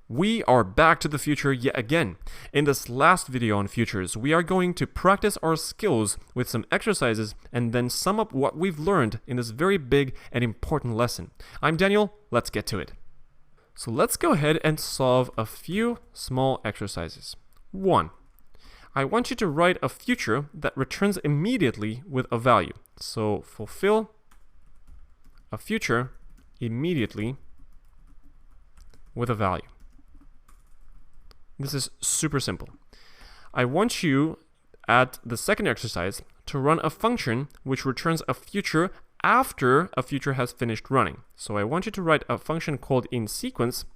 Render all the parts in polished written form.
We are back to the future yet again. In this last video on futures, we are going to practice our skills with some exercises and then sum up what we've learned in this very big and important lesson. I'm Daniel, let's get to it. So let's go ahead and solve a few small exercises. 1. I want you to write a future that returns immediately with a value. So fulfill a future immediately with a value. This is super simple. I want you, at the second exercise, to run a function which returns a future after a future has finished running. So I want you to write a function called inSequence,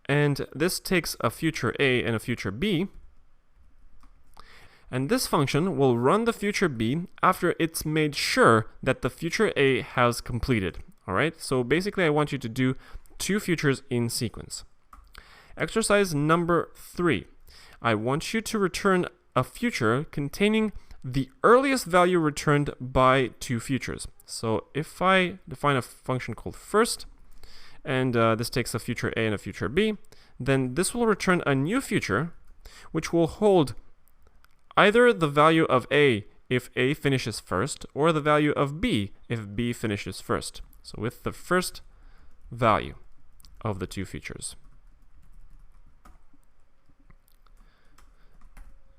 and this takes a future A and a future B, and this function will run the future B after it's made sure that the future A has completed. All right, so basically I want you to do two futures in sequence. Exercise number 3. I want you to return a future containing the earliest value returned by two futures. So if I define a function called first, and this takes a future A and a future B, then this will return a new future which will hold either the value of A if A finishes first, or the value of B if B finishes first. So with the first value of the two futures.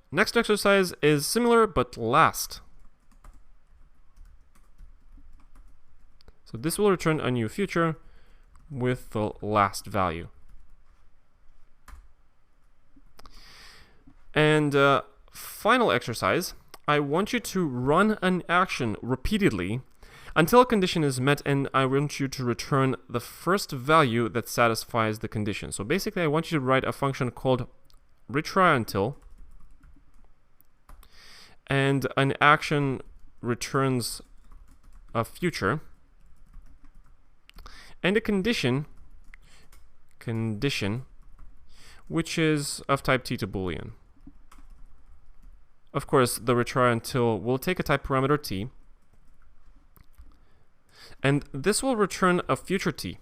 Next exercise is similar but last. So this will return a new future with the last value. And final exercise, I want you to run an action repeatedly until a condition is met, and I want you to return the first value that satisfies the condition. So basically I want you to write a function called retry until, and an action returns a future, and a condition which is of type t to boolean. Of course, the retry until will take a type parameter t, and this will return a future t.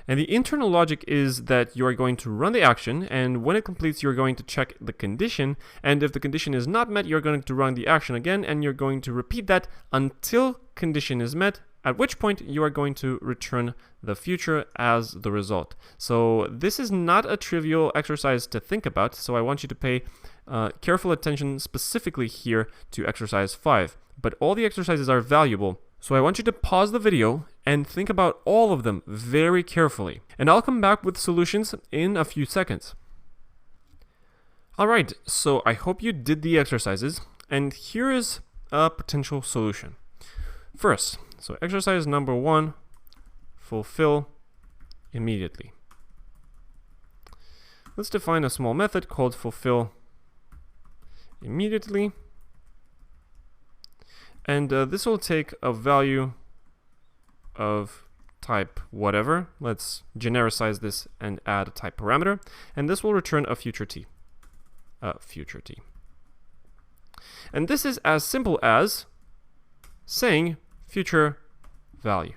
And the internal logic is that you are going to run the action, and when it completes, you're going to check the condition, and if the condition is not met, you're going to run the action again, and you're going to repeat that until condition is met, at which point you are going to return the future as the result. So this is not a trivial exercise to think about, so I want you to pay careful attention specifically here to exercise 5. But all the exercises are valuable, so I want you to pause the video and think about all of them very carefully. And I'll come back with solutions in a few seconds. Alright, so I hope you did the exercises, and here is a potential solution. First, so exercise number 1, fulfill immediately. Let's define a small method called fulfill immediately. And this will take a value of type whatever. Let's genericize this and add a type parameter. And this will return a future t. And this is as simple as saying future value.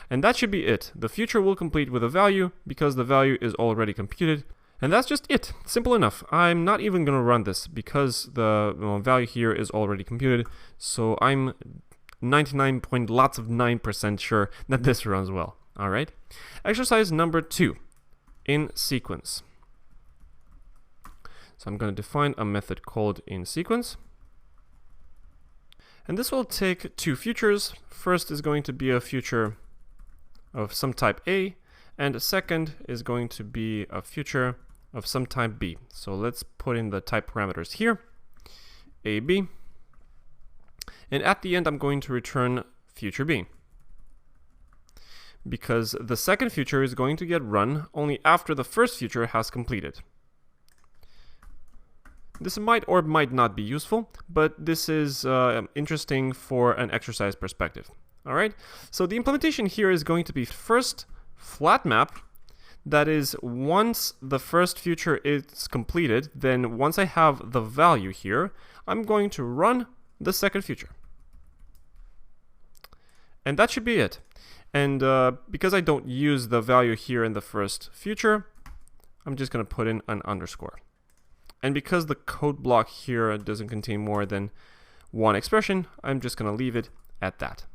And that should be it. The future will complete with a value because the value is already computed. And that's just it. Simple enough. I'm not even going to run this because the value here is already computed. So I'm 99.9% sure that this runs well. All right. Exercise number 2, in sequence. So I'm going to define a method called inSequence. And this will take two futures. First is going to be a future of some type A, and a second is going to be a future of some type B. So let's put in the type parameters here, A, B. And at the end, I'm going to return future B, because the second future is going to get run only after the first future has completed. This might or might not be useful, but this is interesting for an exercise perspective. All right, so the implementation here is going to be first flat map. That is, once the first future is completed, then once I have the value here, I'm going to run the second future. And that should be it. And because I don't use the value here in the first future, I'm just going to put in an underscore. And because the code block here doesn't contain more than one expression, I'm just going to leave it at that.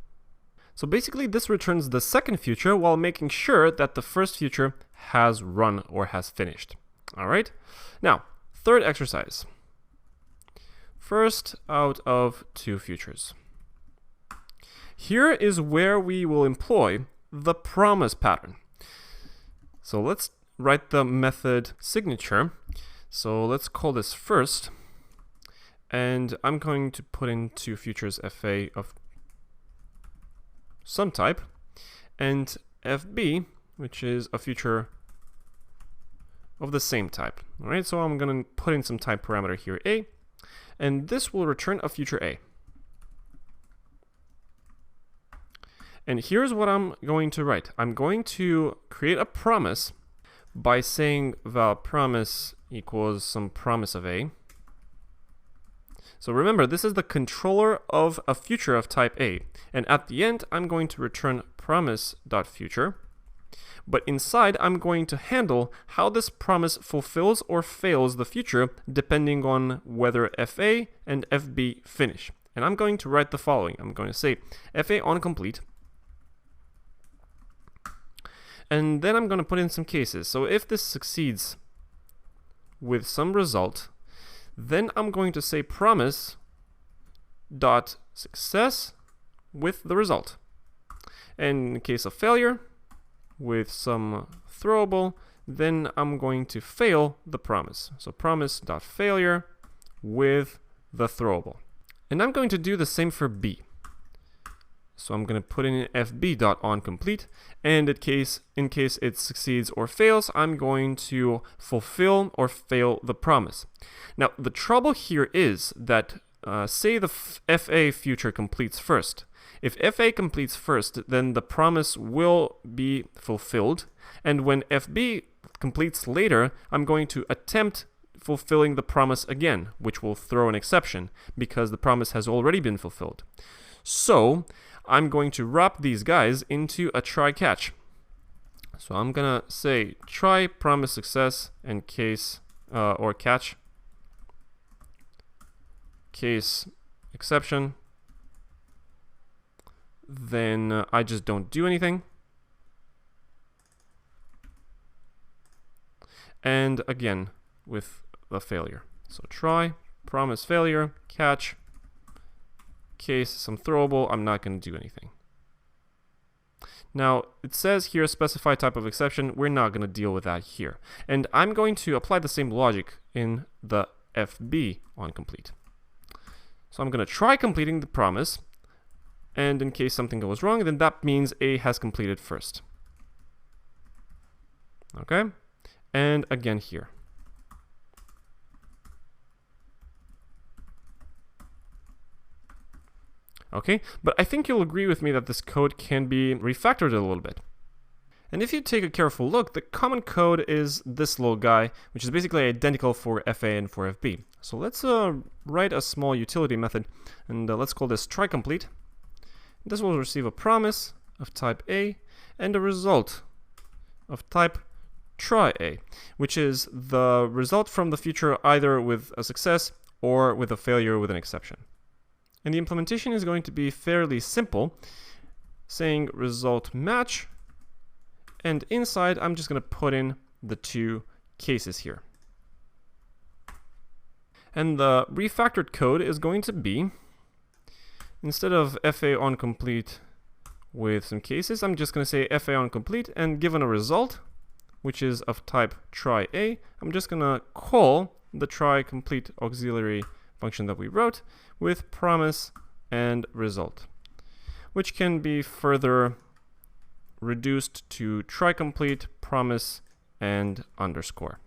So basically this returns the second future while making sure that the first future has run or has finished. All right. Now, third exercise. First out of two futures. Here is where we will employ the promise pattern. So let's write the method signature. So let's call this first. And I'm going to put in two futures fa of some type and fb, which is a future of the same type. All right, so I'm going to put in some type parameter here, a, and this will return a future a. And here's what I'm going to write. I'm going to create a promise by saying val promise equals some promise of a. So remember, this is the controller of a future of type a. And at the end, I'm going to return promise.future. But inside, I'm going to handle how this promise fulfills or fails the future depending on whether fa and fb finish. And I'm going to write the following. I'm going to say fa on complete. And then I'm going to put in some cases. So if this succeeds with some result, then I'm going to say promise dot success with the result. And in case of failure, with some throwable, then I'm going to fail the promise. So promise dot failure with the throwable. And I'm going to do the same for b. So I'm going to put in fb.onComplete, and in case it succeeds or fails, I'm going to fulfill or fail the promise. Now, the trouble here is that, say the fa future completes first. If fa completes first, then the promise will be fulfilled, and when fb completes later, I'm going to attempt fulfilling the promise again, which will throw an exception, because the promise has already been fulfilled. So I'm going to wrap these guys into a try-catch. So I'm going to say try promise success and case or catch case exception. Then I just don't do anything. And again with the failure. So try promise failure, catch case some throwable. I'm not going to do anything. Now it says here specify type of exception. We're not going to deal with that here, and I'm going to apply the same logic in the FB on complete. So I'm going to try completing the promise, and in case something goes wrong, then that means A has completed first. Okay, and again here. Okay, but I think you'll agree with me that this code can be refactored a little bit. And if you take a careful look, the common code is this little guy, which is basically identical for FA and for FB. So let's write a small utility method, and let's call this tryComplete. This will receive a promise of type A and a result of type tryA, which is the result from the future either with a success or with a failure with an exception. And the implementation is going to be fairly simple, saying result match, and inside I'm just going to put in the two cases here. And the refactored code is going to be, instead of FA on complete with some cases, I'm just going to say FA on complete, and given a result, which is of type tryA, I'm just going to call the tryComplete auxiliary function that we wrote with promise and result, which can be further reduced to tryComplete, promise, and underscore.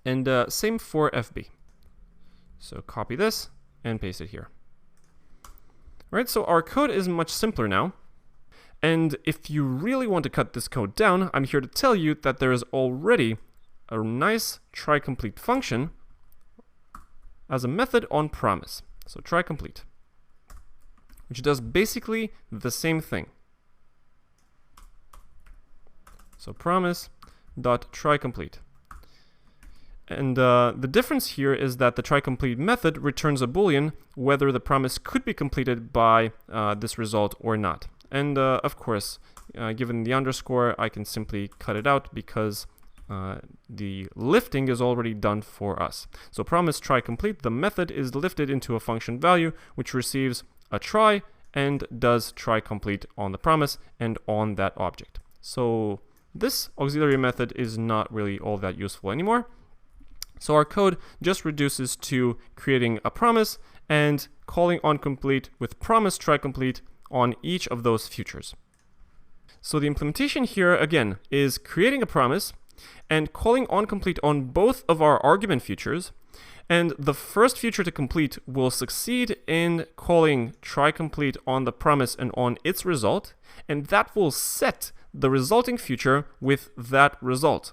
And same for FB. So copy this and paste it here. All right, so our code is much simpler now. And if you really want to cut this code down, I'm here to tell you that there is already a nice tryComplete function as a method on promise. So tryComplete. which does basically the same thing. So promise dot try complete. And the difference here is that the try complete method returns a boolean whether the promise could be completed by this result or not. And of course, given the underscore, I can simply cut it out because the lifting is already done for us. So promise try complete, the method is lifted into a function value which receives a try and does try complete on the promise and on that object. So this auxiliary method is not really all that useful anymore. So our code just reduces to creating a promise and calling onComplete with promise try complete on each of those futures. So the implementation here, again, is creating a promise and calling onComplete on both of our argument futures. And the first future to complete will succeed in calling try complete on the promise and on its result. And that will set the resulting future with that result.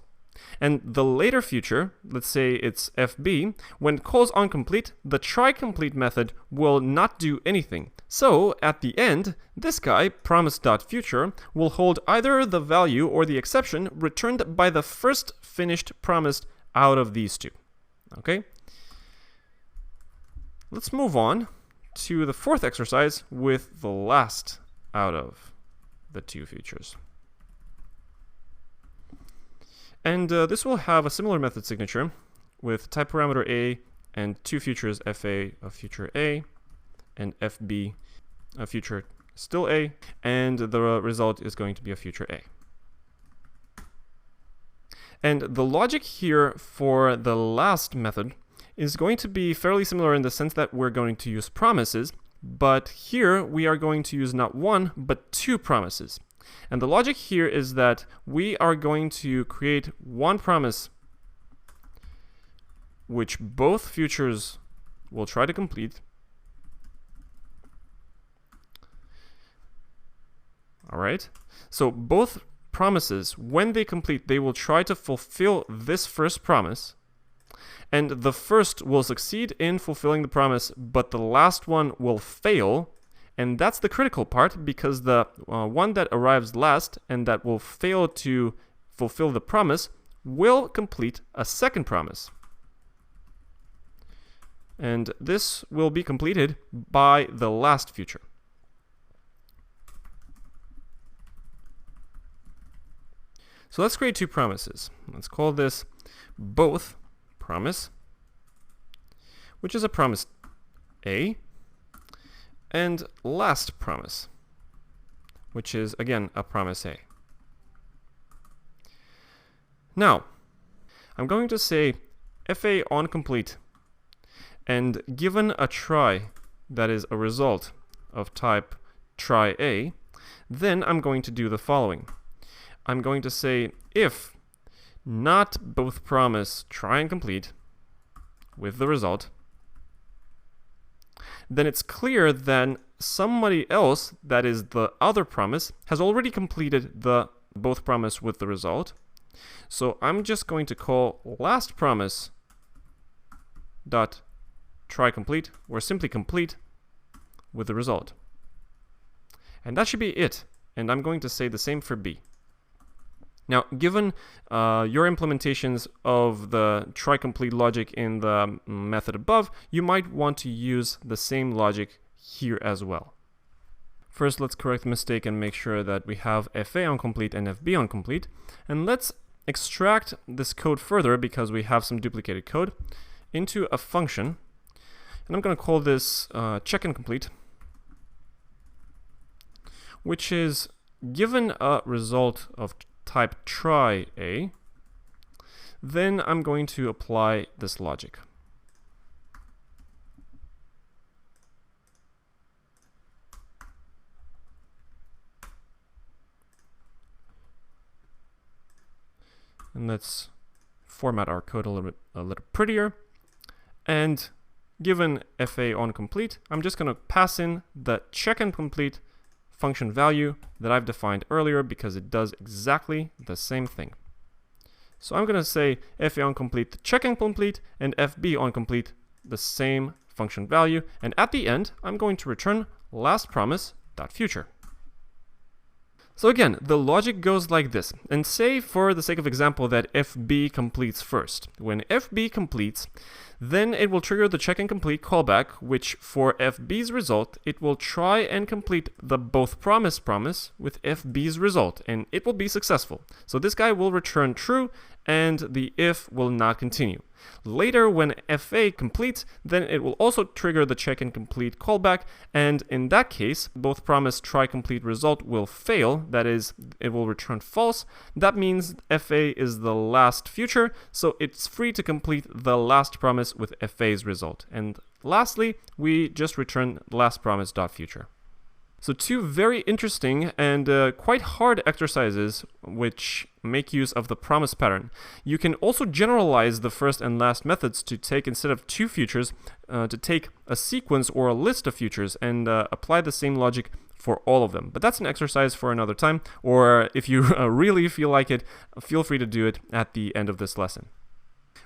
And the later future, let's say it's FB, when it calls onComplete, the try complete method will not do anything. So at the end, this guy, promise.future, will hold either the value or the exception returned by the first finished promise out of these two. Okay? Let's move on to the fourth exercise with the last out of the two futures. And this will have a similar method signature with type parameter A and two futures, FA of future A and FB of future still A, and the result is going to be a future A. And the logic here for the last method is going to be fairly similar in the sense that we're going to use promises, but here we are going to use not one, but two promises. And the logic here is that we are going to create one promise which both futures will try to complete. All right. So both promises, when they complete, they will try to fulfill this first promise. And the first will succeed in fulfilling the promise, but the last one will fail. And that's the critical part, because the one that arrives last and that will fail to fulfill the promise will complete a second promise. And this will be completed by the last future. So let's create two promises. Let's call this both promise, which is a promise A, and last promise, which is, again, a promise A. Now, I'm going to say FA onComplete, and given a try that is a result of type try A, then I'm going to do the following. I'm going to say if not both promise try and complete with the result, then it's clear that somebody else, that is the other promise, has already completed the both promise with the result. So I'm just going to call last promise dot try complete, or simply complete with the result. And that should be it. And I'm going to say the same for B. Now, given your implementations of the try complete logic in the method above, you might want to use the same logic here as well. First, let's correct the mistake and make sure that we have FA onComplete and FB onComplete. And let's extract this code further, because we have some duplicated code, into a function. And I'm going to call this check and complete, which is given a result of type try A, then I'm going to apply this logic. And let's format our code a little prettier. And given FA onComplete, I'm just going to pass in the check and complete function value that I've defined earlier, because it does exactly the same thing. So I'm going to say FA onComplete check and complete, and FB onComplete the same function value, and at the end I'm going to return last promise dot future. So again, the logic goes like this, and say for the sake of example that fb completes first. When fb completes, then it will trigger the check and complete callback, which for fb's result, it will try and complete the both promise with fb's result, and it will be successful. So this guy will return true, and the if will not continue. Later, when fa completes, then it will also trigger the check and complete callback, and in that case, both promise try complete result will fail, that is, it will return false. That means fa is the last future, so it's free to complete the last promise with fa's result. And lastly, we just return last promise dot future. So two very interesting and quite hard exercises which make use of the promise pattern. You can also generalize the first and last methods to take, instead of two futures, to take a sequence or a list of futures and apply the same logic for all of them. But that's an exercise for another time, or if you really feel like it, feel free to do it at the end of this lesson.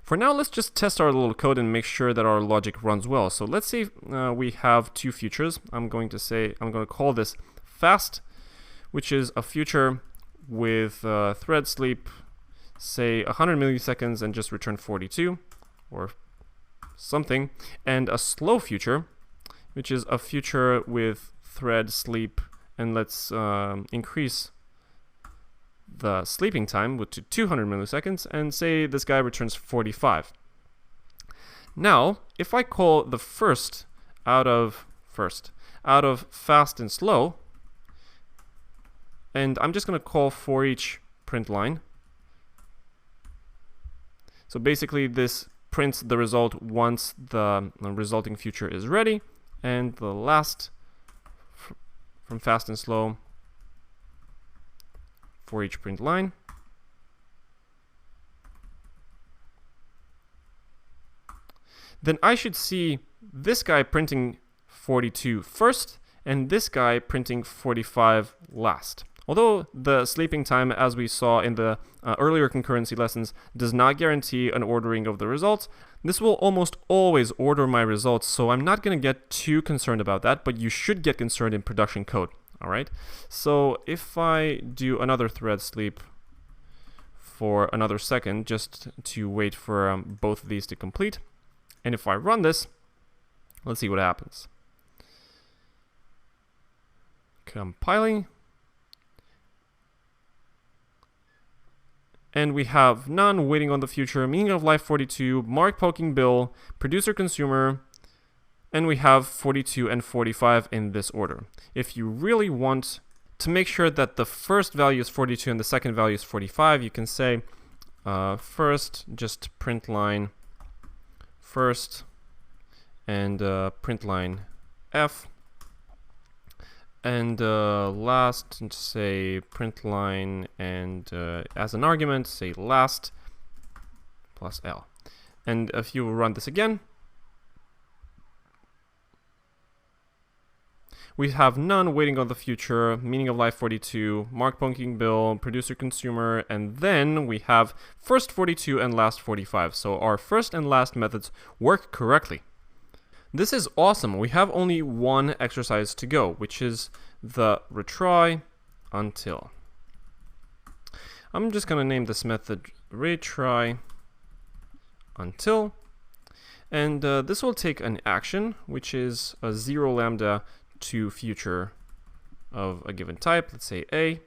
For now, let's just test our little code and make sure that our logic runs well. So let's say we have two futures. I'm going to call this fast, which is a future with thread sleep, say 100 milliseconds and just return 42 or something, and a slow future, which is a future with thread sleep, and let's increase the sleeping time to 200 milliseconds, and say this guy returns 45. Now, if I call the first out of fast and slow, and I'm just going to call for each print line. So basically this prints the result once the resulting future is ready, and the last from fast and slow for each print line. Then I should see this guy printing 42 first, and this guy printing 45 last. Although the sleeping time, as we saw in the earlier concurrency lessons, does not guarantee an ordering of the results, this will almost always order my results, so I'm not going to get too concerned about that, but you should get concerned in production code. All right, so if I do another thread sleep for another second just to wait for both of these to complete, and if I run this, let's see what happens. Compiling. And we have none, waiting on the future, meaning of life 42, mark poking bill, producer consumer, and we have 42 and 45 in this order. If you really want to make sure that the first value is 42 and the second value is 45, you can say first just print line first and print line f, and last, say print line, and as an argument say last plus L. And if you run this again, we have none, waiting on the future, meaning of life 42, mark poking bill, producer consumer, and then we have first 42 and last 45. So our first and last methods work correctly. This is awesome. We have only one exercise to go, which is the retry until. I'm just going to name this method retry until, and this will take an action, which is a 0 lambda to future of a given type, let's say A,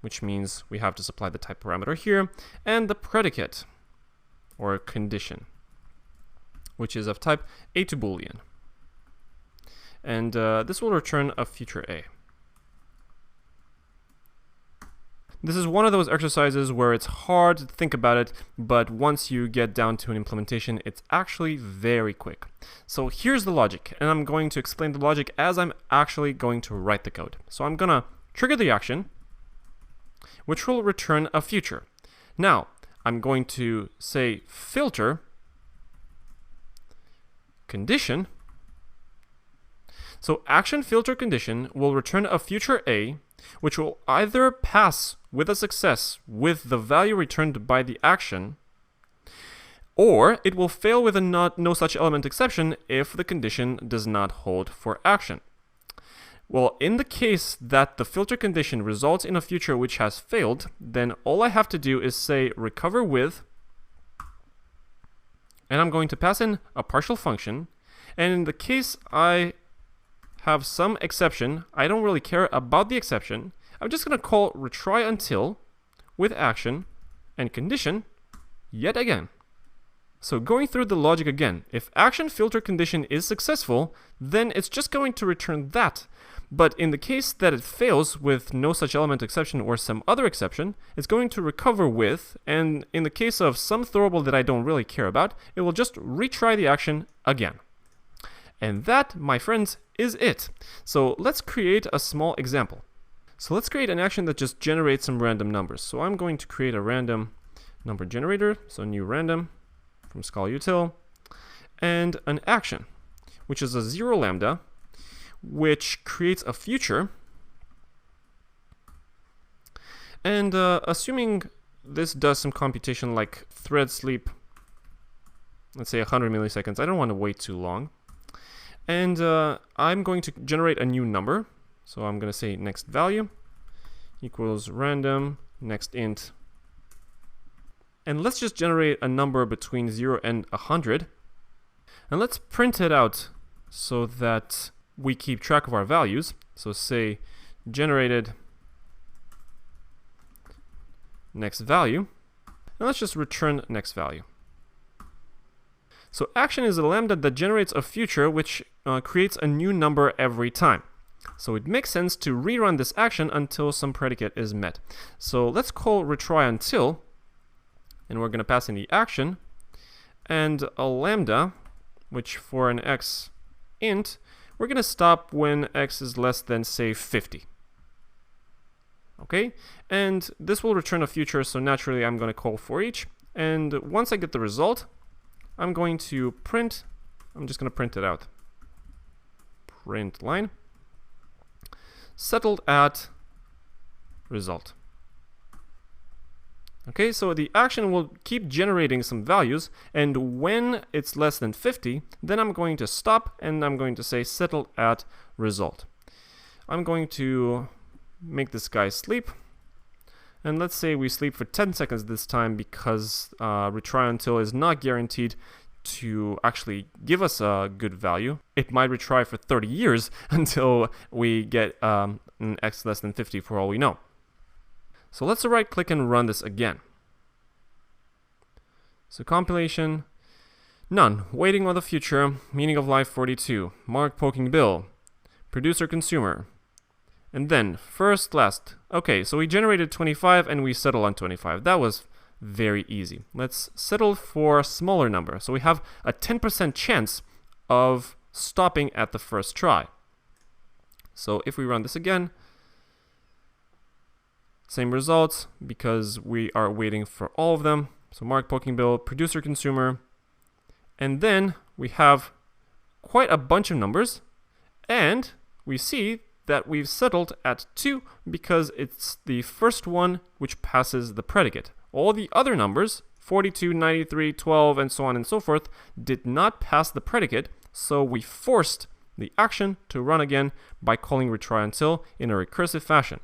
which means we have to supply the type parameter here, and the predicate or condition, which is of type A to Boolean. And this will return a future A. This is one of those exercises where it's hard to think about it, but once you get down to an implementation, it's actually very quick. So here's the logic, and I'm going to explain the logic as I'm actually going to write the code. So I'm going to trigger the action, which will return a future. Now, I'm going to say filter condition. So action filter condition will return a future A, which will either pass with a success with the value returned by the action, or it will fail with a no such element exception if the condition does not hold for action. Well, in the case that the filter condition results in a future which has failed, then all I have to do is say recover with, and I'm going to pass in a partial function. And in the case I have some exception, I don't really care about the exception. I'm just going to call retry until with action and condition yet again. So going through the logic again, if action filter condition is successful, then it's just going to return that. But in the case that it fails with no such element exception or some other exception, it's going to recover with, and in the case of some throwable that I don't really care about, it will just retry the action again. And that, my friends, is it. So let's create a small example. So let's create an action that just generates some random numbers. So I'm going to create a random number generator, so new random from Scala util, and an action, which is a 0 lambda, which creates a future. And assuming this does some computation like thread sleep, let's say 100 milliseconds, I don't want to wait too long. And I'm going to generate a new number. So I'm going to say next value equals random next int. And let's just generate a number between 0 and 100. And let's print it out so that we keep track of our values. So say generated next value. And let's just return next value. So action is a lambda that generates a future which creates a new number every time. So it makes sense to rerun this action until some predicate is met. So let's call retry until, and we're going to pass in the action, and a lambda, which for an x int, we're going to stop when x is less than, say, 50. Okay, and this will return a future, so naturally I'm going to call for each, and once I get the result, I'm going to print, I'm just going to print it out. Print line, settled at result. Okay, so the action will keep generating some values, and when it's less than 50, then I'm going to stop and I'm going to say settled at result. I'm going to make this guy sleep, and let's say we sleep for 10 seconds this time because retry until is not guaranteed to actually give us a good value. It might retry for 30 years until we get an x less than 50 for all we know. So let's right click and run this again. So compilation, none, waiting on the future, meaning of life 42, mark poking bill, producer consumer, and then first last. Okay, so we generated 25 and we settle on 25. That was very easy. Let's settle for a smaller number. So we have a 10% chance of stopping at the first try. So if we run this again, same results because we are waiting for all of them. So mark poking bill, producer consumer, and then we have quite a bunch of numbers, and we see that we've settled at 2 because it's the first one which passes the predicate. All the other numbers, 42, 93, 12, and so on and so forth, did not pass the predicate, so we forced the action to run again by calling retry until in a recursive fashion.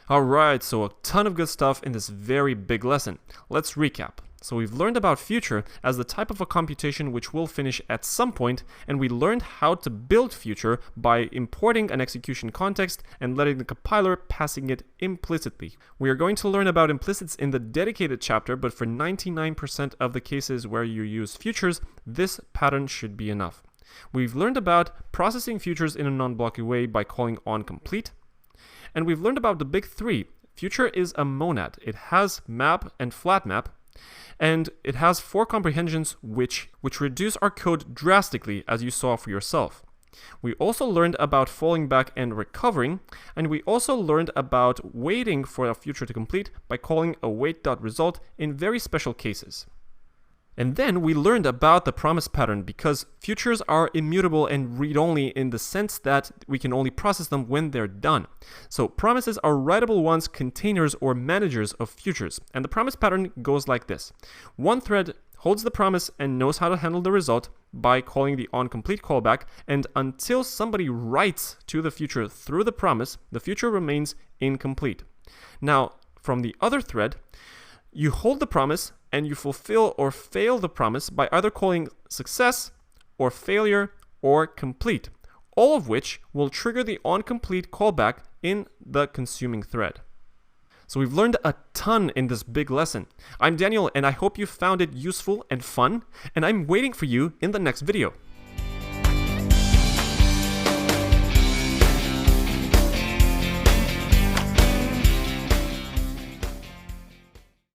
Alright, so a ton of good stuff in this very big lesson. Let's recap. So we've learned about future as the type of a computation which will finish at some point, and we learned how to build future by importing an execution context and letting the compiler passing it implicitly. We are going to learn about implicits in the dedicated chapter, but for 99% of the cases where you use futures, this pattern should be enough. We've learned about processing futures in a non-blocky way by calling onComplete. And we've learned about the big three. Future is a monad. It has map and flat map, and it has 4 comprehensions which reduce our code drastically, as you saw for yourself. We also learned about falling back and recovering, and we also learned about waiting for a future to complete by calling await.result in very special cases. And then we learned about the promise pattern because futures are immutable and read-only in the sense that we can only process them when they're done. So promises are writable ones, containers or managers of futures. And the promise pattern goes like this. One thread holds the promise and knows how to handle the result by calling the onComplete callback, and until somebody writes to the future through the promise, the future remains incomplete. Now, from the other thread, you hold the promise and you fulfill or fail the promise by either calling success or failure or complete, all of which will trigger the onComplete callback in the consuming thread. So we've learned a ton in this big lesson. I'm Daniel, and I hope you found it useful and fun, and I'm waiting for you in the next video.